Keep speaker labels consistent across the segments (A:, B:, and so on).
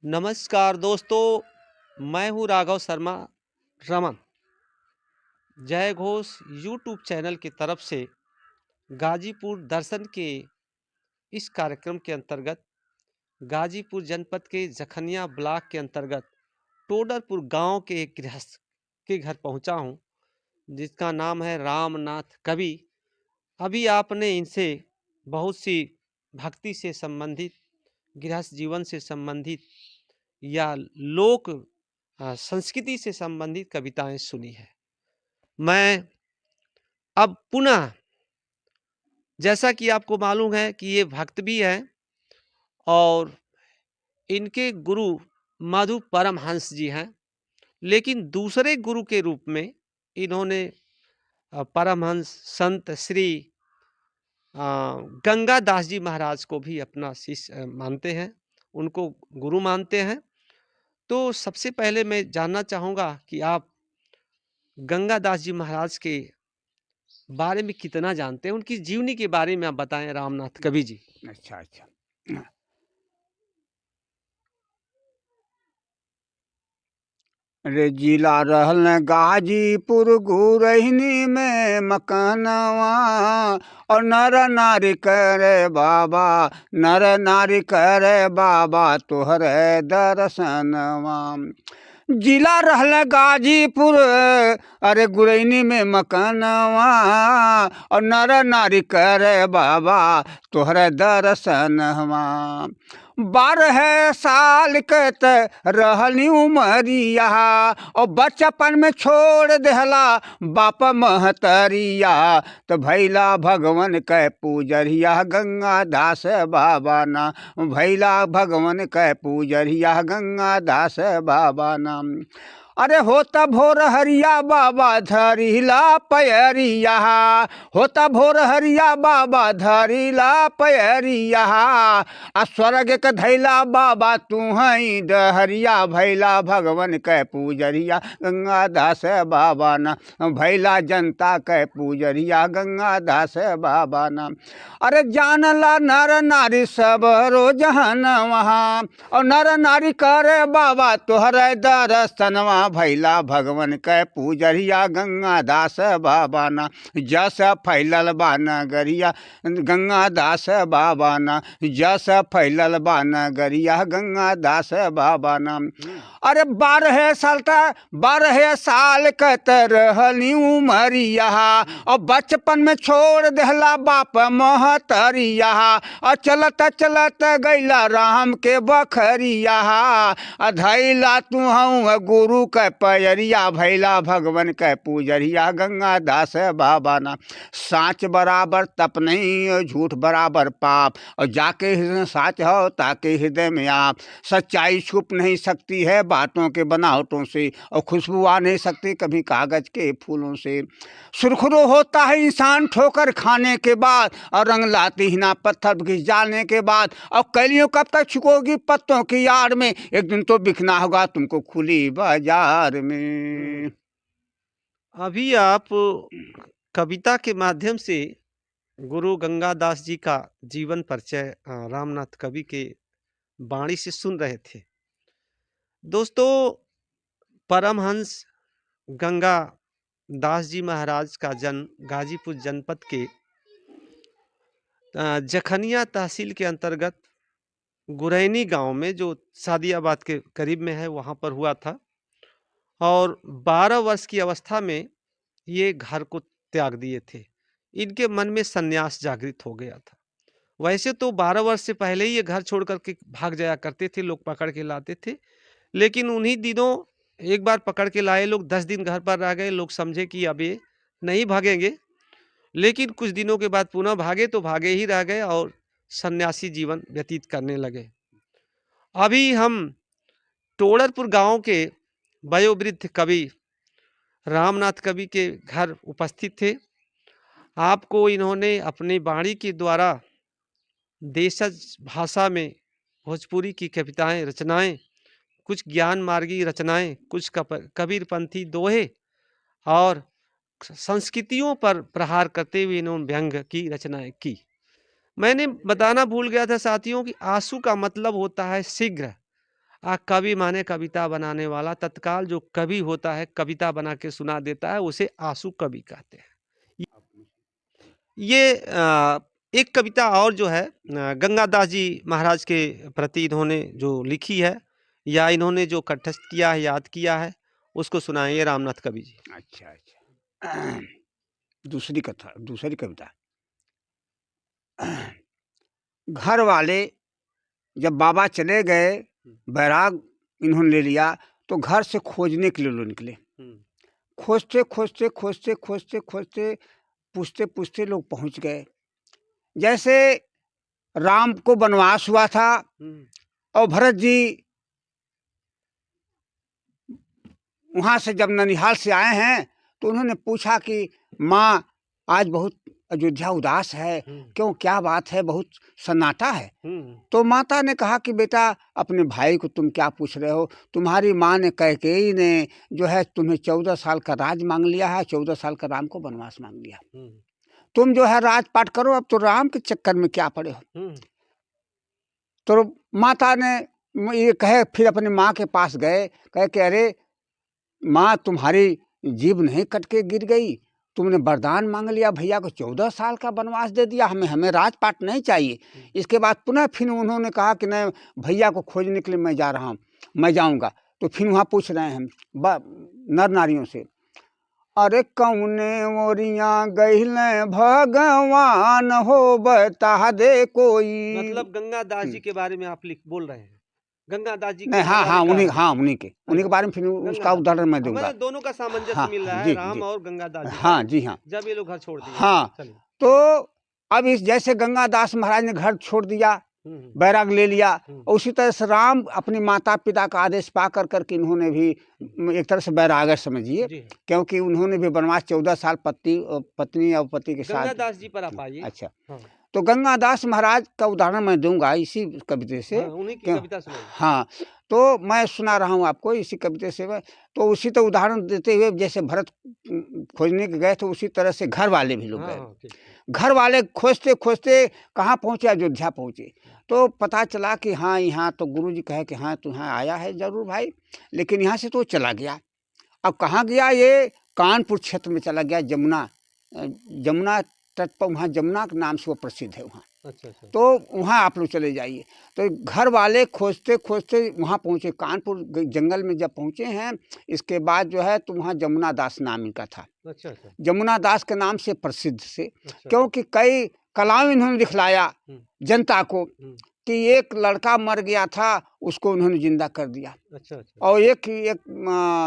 A: नमस्कार दोस्तों, मैं हूँ राघव शर्मा रमन। जय घोष यूट्यूब चैनल की तरफ से गाजीपुर दर्शन के इस कार्यक्रम के अंतर्गत गाजीपुर जनपद के जखनिया ब्लॉक के अंतर्गत टोडरपुर गांव के एक गृहस्थ के घर पहुंचा हूं, जिसका नाम है रामनाथ कवि। अभी आपने इनसे बहुत सी भक्ति से संबंधित, गृहस्थ जीवन से संबंधित या लोक संस्कृति से संबंधित कविताएं सुनी है। मैं अब पुनः, जैसा कि आपको मालूम है कि ये भक्त भी हैं और इनके गुरु मधु परमहंस जी हैं, लेकिन दूसरे गुरु के रूप में इन्होंने परमहंस संत श्री गंगा दास जी महाराज को भी अपना शिष्य मानते हैं, उनको गुरु मानते हैं। तो सबसे पहले मैं जानना चाहूँगा कि आप गंगा दास जी महाराज के बारे में कितना जानते हैं, उनकी जीवनी के बारे में आप बताएं रामनाथ कवि जी।
B: अच्छा। रे जिला रहल गाजीपुर गुरहिनी में मकानवा, और नर नारी करे बाबा, नर नारी करे बाबा तोहरे दर्शनवा। जिला रहल गाजीपुर अरे गुरैनी में मकानवा, और नर नारी करे बाबा तोहरे दर्शनवा। 12 साल के त रहली उमरिया, और बचपन में छोड़ देहला बाप महतरिया। तो भैला भगवन के पूजरिया गंगा दास बाबा ना, भैला भगवन के पूजरिया गंगा दास बाबा नाम। अरे होता भोर हरिया बाबा धरिला पैरिया, होता भोर हरिया बाबा धरिला पैरिया। आ स्वर्ग के धैला बाबा तू हई डहरिया, भैला भगवन के पूजरिया गंगा दास बाबा ना, भैला जनता के पूजरिया गंगा दास बाबा ना। अरे जानला नर नारी सब रोजहन वहाँ, और नर नारी करे बाबा तोहरे दर्शनवा। भैला भगवन के पूजरिया गंगा दास बाबा ना, जस फैलल बा नगरिया गंगा दास बाबा ना, जस फैलल बा नगरिया गंगा दास बाबा ना। अरे 12 साल कत रहली उमरिया, और बचपन में छोड़ देहला बाप महतरिया। और चलत चलत गैला राम के बखरिया, धैला तू हूँ गुरु के पैरिया, भैला भगवन के पूजरिया गंगा दास बाबा ना। साँच बराबर तप नहीं, झूठ बराबर पाप, और जाके हृदय साच हो ताके हृदय में आप। सच्चाई छुप नहीं सकती है बातों के बनावटों से, और खुशबू आ नहीं सकती कभी कागज के फूलों से। सुरखुरो होता है इंसान ठोकर खाने के बाद, और रंग लाती ही ना पत्थर घिस जाने के बाद। और कलियों कब तक छुकोगी पत्तों की यार में, एक दिन तो बिकना होगा तुमको खुली बाजार में।
A: अभी आप कविता के माध्यम से गुरु गंगादास जी का जीवन परिचय रामनाथ कवि के वाणी से सुन रहे थे। दोस्तों, परमहंस गंगा दास जी महाराज का जन्म गाजीपुर जनपद के जखनिया तहसील के अंतर्गत गुरैनी गांव में, जो सादियाबाद के करीब में है, वहां पर हुआ था। और 12 वर्ष की अवस्था में ये घर को त्याग दिए थे। इनके मन में सन्यास जागृत हो गया था। वैसे तो 12 वर्ष से पहले ही ये घर छोड़ करके भाग जाया करते थे, लोग पकड़ के लाते थे। लेकिन उन्हीं दिनों एक बार पकड़ के लाए लोग, 10 दिन घर पर रह गए। लोग समझे कि अब ये नहीं भागेंगे, लेकिन कुछ दिनों के बाद पुनः भागे तो भागे ही रह गए और सन्यासी जीवन व्यतीत करने लगे। अभी हम टोडरपुर गांव के वयोवृद्ध कवि रामनाथ कवि के घर उपस्थित थे। आपको इन्होंने अपनी वाणी के द्वारा देशज भाषा में भोजपुरी की कविताएं, रचनाएं, कुछ ज्ञान मार्गी रचनाएं, कुछ कबीरपंथी दोहे और संस्कृतियों पर प्रहार करते हुए इन्होंने व्यंग की रचनाएं की। मैंने बताना भूल गया था साथियों कि आंसू का मतलब होता है शीघ्र। कवि माने कविता बनाने वाला, तत्काल जो कवि होता है कविता बना के सुना देता है, उसे आंसू कवि कहते हैं। ये एक कविता और जो है गंगादास जी महाराज के प्रति इन्होंने जो लिखी है या इन्होंने जो कंठस्थ किया है, याद किया है, उसको सुनाइए रामनाथ कवि जी।
B: अच्छा अच्छा दूसरी कविता। घर वाले जब बाबा चले गए, बैराग इन्होंने ले लिया, तो घर से खोजने के लिए लोग निकले। खोजते खोजते खोजते खोजते खोजते पूछते पूछते लोग पहुंच गए। जैसे राम को वनवास हुआ था और भरत जी वहां से जब ननिहाल से आए हैं तो उन्होंने पूछा कि माँ आज बहुत अयोध्या उदास है, क्यों, क्या बात है, बहुत सन्नाटा है। तो माता ने कहा कि बेटा अपने भाई को तुम क्या पूछ रहे हो, तुम्हारी माँ ने कैकेयी ने जो है तुम्हें 14 साल का राज मांग लिया है, 14 साल का राम को वनवास मांग लिया। तुम जो है राजपाट करो, अब तो राम के चक्कर में क्या पड़े हो। तो माता ने ये कहे फिर अपनी माँ के पास गए, कहे कि अरे माँ तुम्हारी जीभ नहीं कट के गिर गई, तुमने वरदान मांग लिया, भैया को 14 साल का वनवास दे दिया, हमें राजपाट नहीं चाहिए। इसके बाद पुनः फिर उन्होंने कहा कि नहीं भैया को खोजने के लिए मैं जा रहा हूँ, मैं जाऊँगा। तो फिर वहाँ पूछ रहे हैं नर नारियों से, अरे कौने ओरिया गइले भगवान हो बता दे कोई।
A: मतलब गंगादास जी के बारे में आप बोल रहे हैं। गंगादास जी
B: नहीं, हाँ उन्हीं के बारे में फिर उसका उदाहरण मैं दूंगा।
A: दोनों का सामंजस्य मिल रहा है, राम और गंगादास जी।
B: हाँ जी हाँ,
A: जब ये लोग घर छोड़ दिए।
B: हाँ, तो अब इस जैसे गंगादास महाराज ने घर छोड़ दिया, बैराग ले लिया, उसी तरह से राम अपनी माता पिता का आदेश पा करके इन्होंने भी एक तरह से बैराग समझिए, क्योंकि उन्होंने भी वनवास 14 साल पत्नी और पति के साथ।
A: गंगादास जी पर आप आइए। अच्छा,
B: तो गंगादास महाराज का उदाहरण मैं दूंगा इसी कविता से।
A: उन्हीं की कविता सुनाइए।
B: हाँ, तो मैं सुना रहा हूँ आपको इसी कविता से। तो उसी तो उदाहरण देते हुए जैसे भरत खोजने के गए तो उसी तरह से घर वाले भी लोग गए। घर वाले खोजते खोजते कहाँ पहुँचे, अयोध्या पहुँचे। तो पता चला कि हाँ यहाँ तो गुरुजी कहे कि हाँ तू यहाँ आया है जरूर भाई, लेकिन यहाँ से तो चला गया। अब कहाँ गया, ये कानपुर क्षेत्र में चला गया, जमुना तट पर, वहाँ जमुना के नाम से वो प्रसिद्ध है वहाँ। अच्छा। तो वहाँ आप लोग चले जाइए। तो घर वाले खोजते खोजते वहाँ पहुँचे, कानपुर जंगल में जब पहुँचे हैं, इसके बाद जो है तो वहाँ जमुना दास नाम इनका था। अच्छा। जमुना दास के नाम से प्रसिद्ध से, क्योंकि कई कलाम इन्होंने दिखलाया जनता को कि एक लड़का मर गया था, उसको उन्होंने जिंदा कर दिया। अच्छा। और एक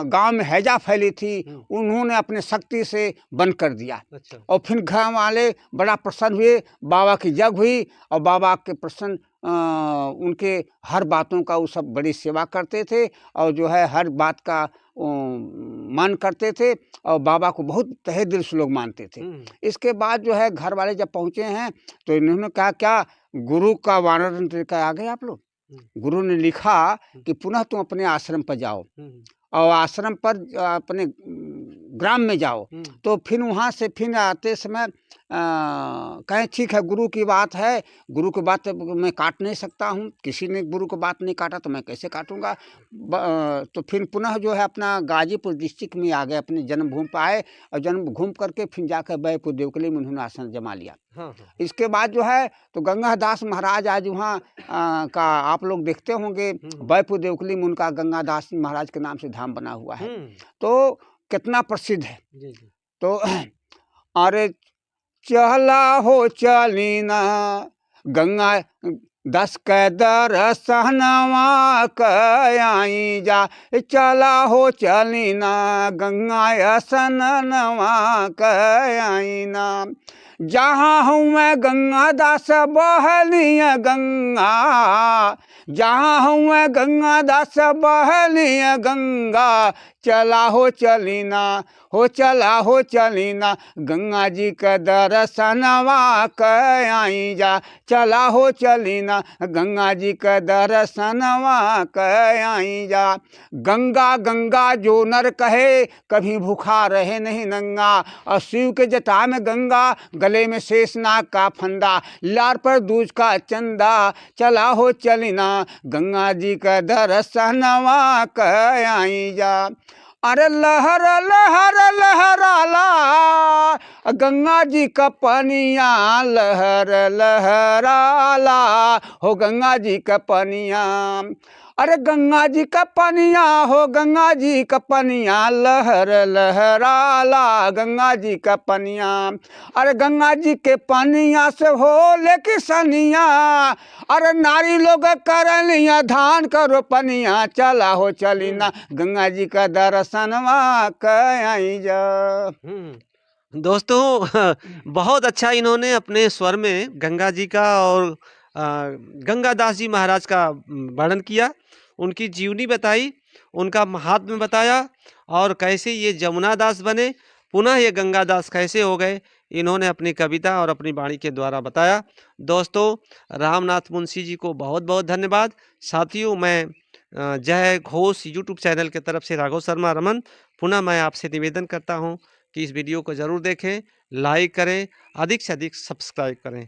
B: गांव में हैजा फैली थी, उन्होंने अपने शक्ति से बंद कर दिया। अच्छा। और फिर घर वाले बड़ा प्रसन्न हुए, बाबा की जग हुई और बाबा के प्रसन्न उनके हर बातों का वो सब बड़ी सेवा करते थे और जो है हर बात का मान करते थे और बाबा को बहुत तहे दिल से लोग मानते थे। इसके बाद जो है घर वाले जब पहुँचे हैं तो इन्होंने कहा क्या गुरु का वानर लेकर आ गए आप लोग। गुरु ने लिखा कि पुनः तुम अपने आश्रम पर जाओ और आश्रम पर अपने ग्राम में जाओ। तो फिर वहाँ से फिर आते समय कहें ठीक है गुरु की बात है, गुरु की बात मैं काट नहीं सकता हूँ, किसी ने गुरु की बात नहीं काटा तो मैं कैसे काटूंगा। तो फिर पुनः जो है अपना गाजीपुर डिस्ट्रिक्ट में आ गए, अपनी जन्मभूमि पर आए और जन्म घूम करके फिर जाकर बैपुर देवकली में उन्होंने आसन जमा लिया। हाँ। इसके बाद जो है तो गंगादास महाराज आज वहाँ का आप लोग देखते होंगे, बैपुर देवकली में उनका गंगादास महाराज के नाम से धाम बना हुआ है। तो कितना प्रसिद्ध है। तो अरे चला हो चलीना गंगा दस के दर्शनवा कयाई जा, चला हो चलीना गंगा स्नानवा कयाई ना। जहाँ हूँ मैं गंगा दास बहलिय गंगा, जहाँ हूँ मैं गंगा दास बहलिय गंगा, चला हो चलीना हो चला हो चलीना गंगा जी का दर्शनवा कयाई जा, चला हो चलीना गंगा जी का दर्शनवा कयाई जा। गंगा गंगा जो नर कहे कभी भूखा रहे नहीं नंगा, और शिव के जटा में गंगा गले में शेषनाग का फंदा, लार पर दूज का चंदा, चला हो चलिना गंगा जी का दर्शनवा कई जा। अरे लहर लहर लहराला गंगा जी का पनिया, लहर लहराला हो गंगा जी का पनिया। अरे गंगा जी का पनिया हो गंगा जी का पनिया, लहर लहराला गंगा जी का पनिया। अरे गंगा जी के पनिया से हो लेके सनिया, अरे नारी लोग कर लिया धान करो पनिया, चला हो चली ना गंगा जी का दर्शनवा कई जा।
A: दोस्तों बहुत अच्छा इन्होंने अपने स्वर में गंगा जी का और गंगादास जी महाराज का वर्णन किया, उनकी जीवनी बताई, उनका महात्म्य बताया और कैसे ये जमुना दास बने, पुनः ये गंगादास कैसे हो गए, इन्होंने अपनी कविता और अपनी वाणी के द्वारा बताया। दोस्तों रामनाथ मुंशी जी को बहुत बहुत धन्यवाद। साथियों मैं जय घोष यूट्यूब चैनल की तरफ से राघव शर्मा रमन पुनः मैं आपसे निवेदन करता हूं कि इस वीडियो को ज़रूर देखें, लाइक करें, अधिक से अधिक सब्सक्राइब करें।